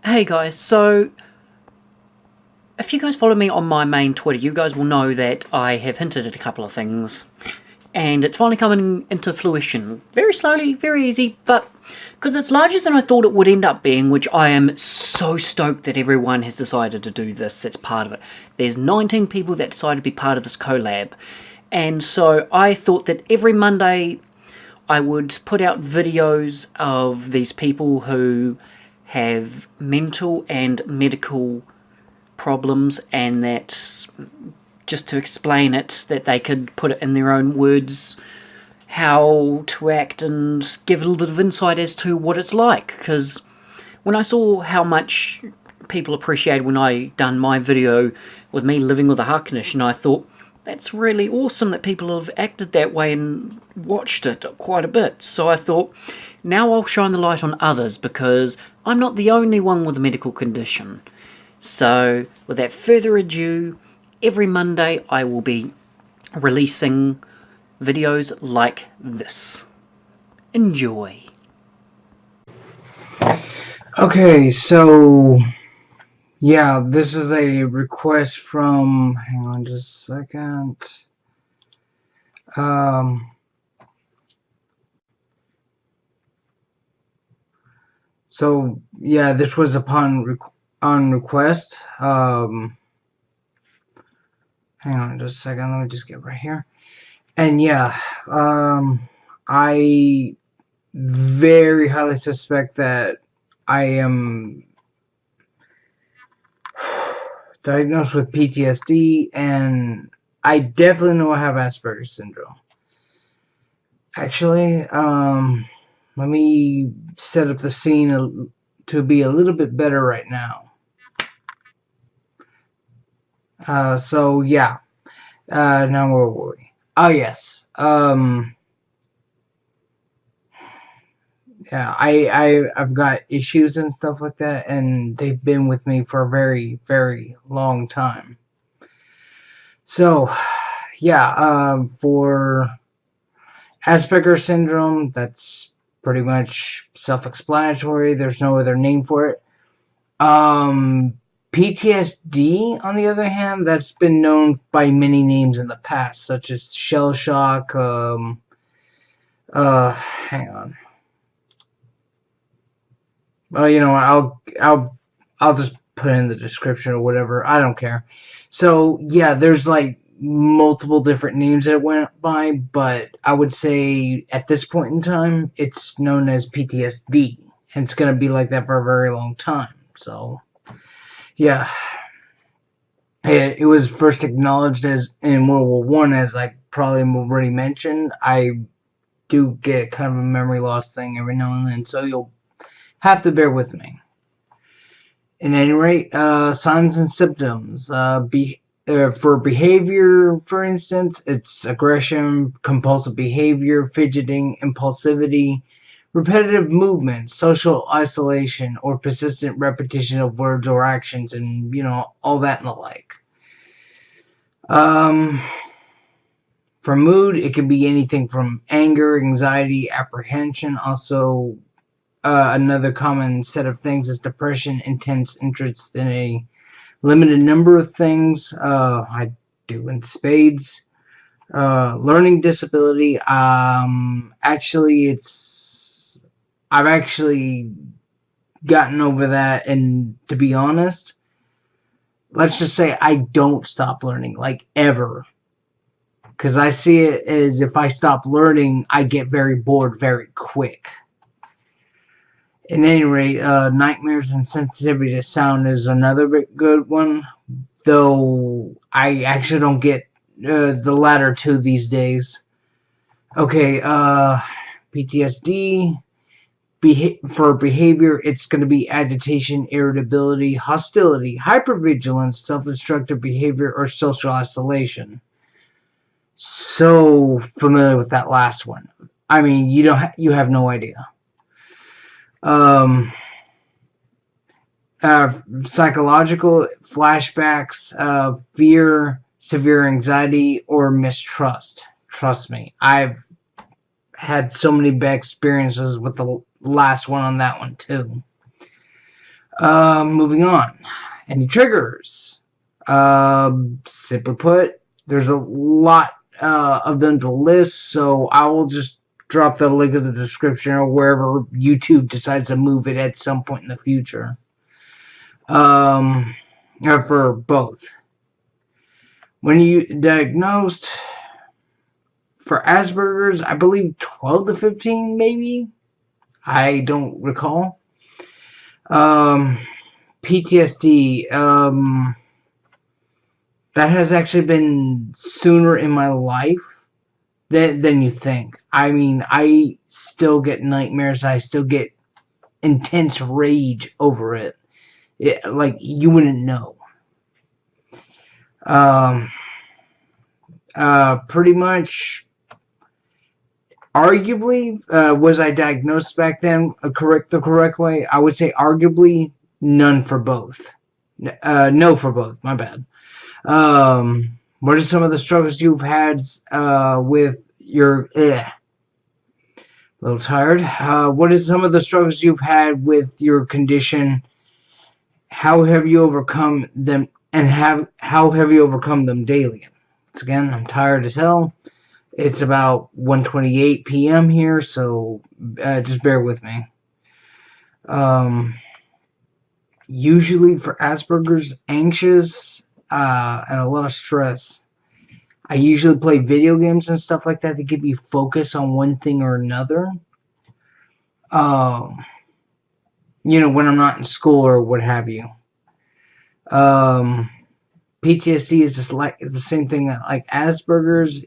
Hey guys, so if you guys follow me on my main Twitter, you guys will know that I have hinted at a couple of things, and it's finally coming into fruition. Very slowly, very easy, but because it's larger than I thought it would end up being, which I am so stoked that everyone has decided to do this, that's part of it. There's 19 people that decided to be part of this collab, and so I thought that every Monday I would put out videos of these people who have mental and medical problems, and that just to explain it, that they could put it in their own words how to act and give a little bit of insight as to what it's like. Because when I saw how much people appreciated when I done my video with me living with a heart condition, I thought that's really awesome that people have acted that way and watched it quite a bit. So I thought, now I'll shine the light on others, because I'm not the only one with a medical condition. So, without further ado, every Monday I will be releasing videos like this. Enjoy. Okay, so yeah, this is a request from, hang on just a second. So yeah, this was on request. Hang on just a second, let me just get right here. And yeah, I very highly suspect that I am diagnosed with PTSD, and I definitely know I have Asperger's syndrome. Actually, let me set up the scene to be a little bit better right now. So yeah, now where were we? Oh yes, yeah, I've got issues and stuff like that, and they've been with me for a very, very long time. So, yeah, for Asperger's syndrome, that's pretty much self-explanatory. There's no other name for it. PTSD, on the other hand, that's been known by many names in the past, such as shell shock. Hang on. Well, you know what? I'll just put it in the description or whatever. I don't care. So yeah, there's like multiple different names that it went by, but I would say at this point in time, it's known as PTSD, and it's gonna be like that for a very long time. So yeah, it was first acknowledged as in World War One, as I probably already mentioned. I do get kind of a memory loss thing every now and then, so you'll have to bear with me. At any rate, signs and symptoms. For behavior, for instance, it's aggression, compulsive behavior, fidgeting, impulsivity, repetitive movement, social isolation, or persistent repetition of words or actions, and, you know, all that and the like. For mood, it can be anything from anger, anxiety, apprehension. Also, another common set of things is depression, intense interest in a limited number of things. I do in spades. Learning disability. Actually, I've actually gotten over that, and to be honest, let's just say I don't stop learning, like, ever. Because I see it as if I stop learning, I get very bored very quick. At any rate, nightmares and sensitivity to sound is another good one, though I actually don't get the latter two these days. Okay, PTSD. For behavior, it's going to be agitation, irritability, hostility, hypervigilance, self-destructive behavior, or social isolation. So familiar with that last one. I mean, you have no idea. Psychological flashbacks, fear, severe anxiety, or mistrust. Trust me, I've had so many bad experiences with the last one on that one too. Moving on. Any triggers? Simply put, there's a lot of them to list, so I will just drop the link in the description or wherever YouTube decides to move it at some point in the future. For both. When you diagnosed for Asperger's, I believe 12 to 15, maybe? I don't recall. PTSD, that has actually been sooner in my life than you think. I mean, I still get nightmares. I still get intense rage over it. Like, you wouldn't know. Pretty much, arguably, was I diagnosed back then the correct way? I would say arguably none for both. No for both, my bad. What are some of the struggles you've had with your... a little tired. What are some of the struggles you've had with your condition? How have you overcome them, and how have you overcome them daily? Once again, I'm tired as hell. It's about 1:28 p.m. here, so just bear with me. Usually for Asperger's, anxious and a lot of stress. I usually play video games and stuff like that to give me focus on one thing or another. You know, when I'm not in school or what have you. PTSD is just like the same thing that like Asperger's.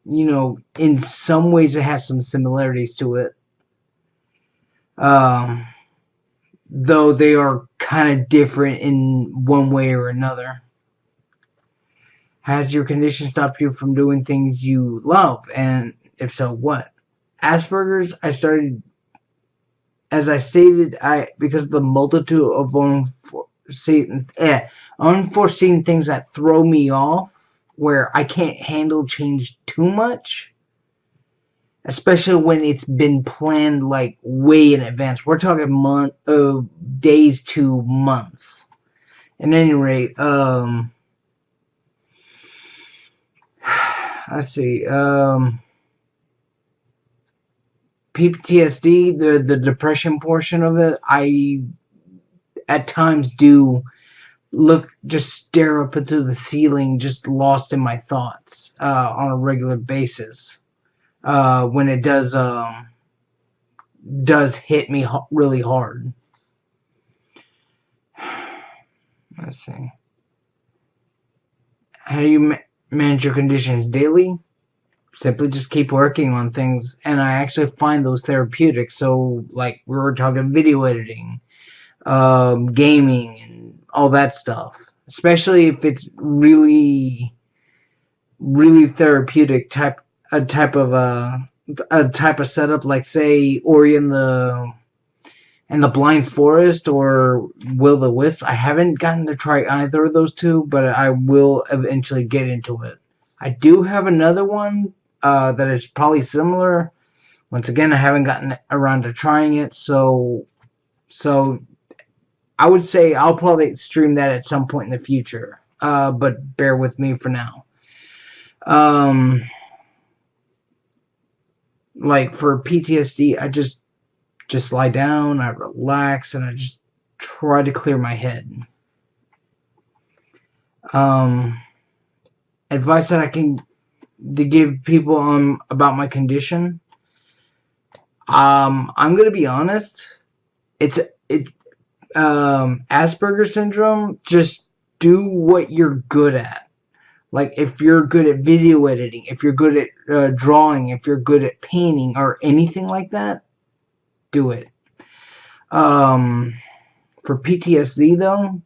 You know, in some ways it has some similarities to it. Though they are kind of different in one way or another. Has your condition stopped you from doing things you love? And if so, what? Asperger's, I started, as I stated, because of the multitude of unforeseen things that throw me off, where I can't handle change too much, especially when it's been planned like way in advance. We're talking days to months. At any rate, let's see. PTSD, the depression portion of it, I at times do just stare up into the ceiling, just lost in my thoughts on a regular basis. When it does hit me really hard. Let's see. How do you manage your conditions daily? Simply just keep working on things, and I actually find those therapeutic. So, like, we were talking video editing, gaming, and all that stuff. Especially if it's really, really therapeutic type of setup, like say Ori and the Blind Forest or Will the Wisp. I haven't gotten to try either of those two, but I will eventually get into it. I do have another one that is probably similar. Once again, I haven't gotten around to trying it, so I would say I'll probably stream that at some point in the future. But bear with me for now. Like for PTSD, I just lie down, I relax, and I just try to clear my head. Advice that I can give people about my condition. I'm gonna be honest. It's Asperger's syndrome. Just do what you're good at. Like if you're good at video editing, if you're good at drawing, if you're good at painting or anything like that, do it. For PTSD though,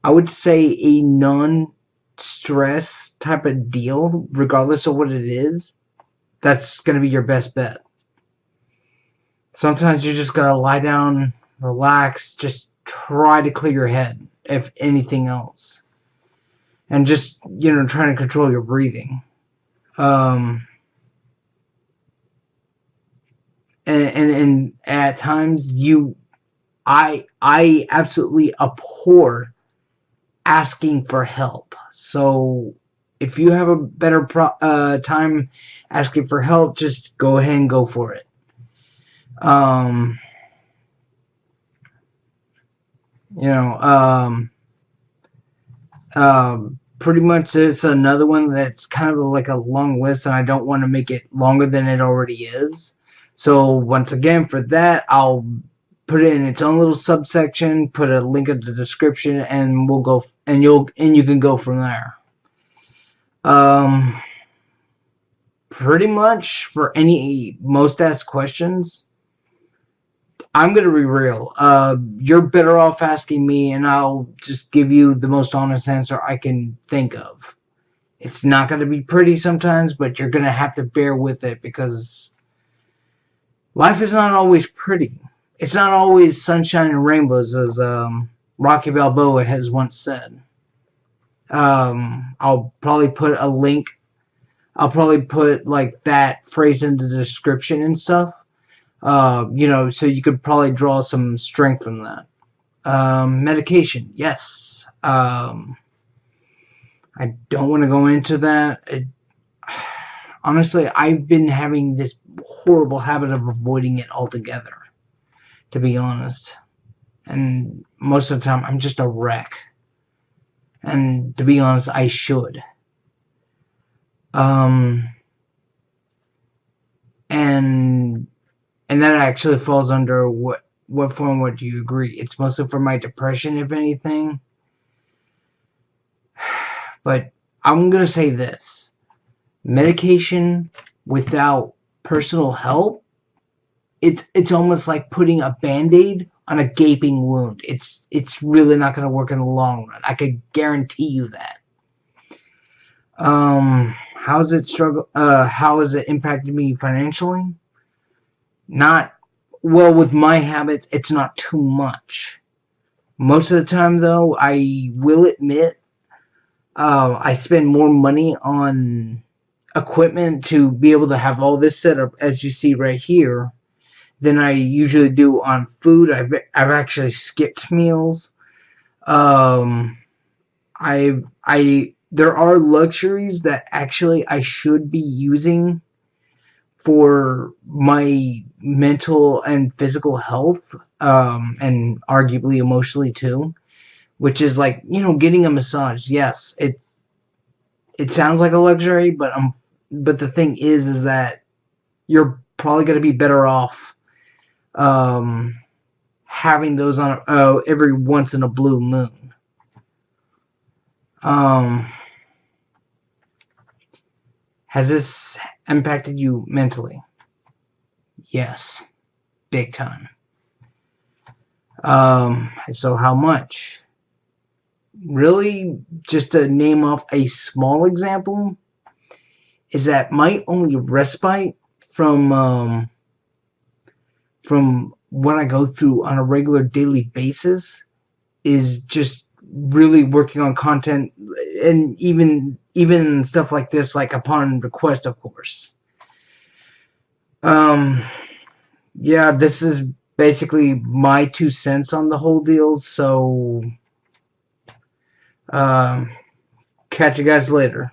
I would say a non-stress type of deal, regardless of what it is, that's going to be your best bet. Sometimes you just gotta lie down, relax, just try to clear your head, if anything else. And just, trying to control your breathing. And at times I absolutely abhor asking for help. So if you have a better time asking for help, just go ahead and go for it. Um, you know, pretty much it's another one that's kind of like a long list, and I don't want to make it longer than it already is. So once again, for that, I'll put it in its own little subsection, put a link in the description, and we'll go, and you can go from there. Pretty much for any most asked questions, I'm gonna be real. You're better off asking me, and I'll just give you the most honest answer I can think of. It's not gonna be pretty sometimes, but you're gonna have to bear with it because life is not always pretty. It's not always sunshine and rainbows, as Rocky Balboa has once said. I'll probably put a link. I'll probably put like that phrase in the description and stuff. So you could probably draw some strength from that. Medication, yes. I don't want to go into that. Honestly, I've been having this horrible habit of avoiding it altogether, to be honest. And most of the time, I'm just a wreck. And to be honest, I should. And that actually falls under what form would you agree? It's mostly for my depression, if anything. But I'm going to say this. Medication without personal help, it's almost like putting a Band-Aid on a gaping wound. It's really not going to work in the long run. I could guarantee you that. How has it impacted me financially? Not well. With my habits, it's not too much. Most of the time, though, I will admit, I spend more money on equipment to be able to have all this set up, as you see right here, than I usually do on food. I've actually skipped meals. There are luxuries that actually I should be using for my mental and physical health, and arguably emotionally too, which is like, getting a massage. Yes, it sounds like a luxury, but the thing is that you're probably going to be better off having those on every once in a blue moon. Has this impacted you mentally? Yes, big time. So how much? Really, just to name off a small example, is that my only respite from what I go through on a regular daily basis is just really working on content, and even stuff like this, like upon request, of course. Yeah, this is basically my 2 cents on the whole deal, so catch you guys later.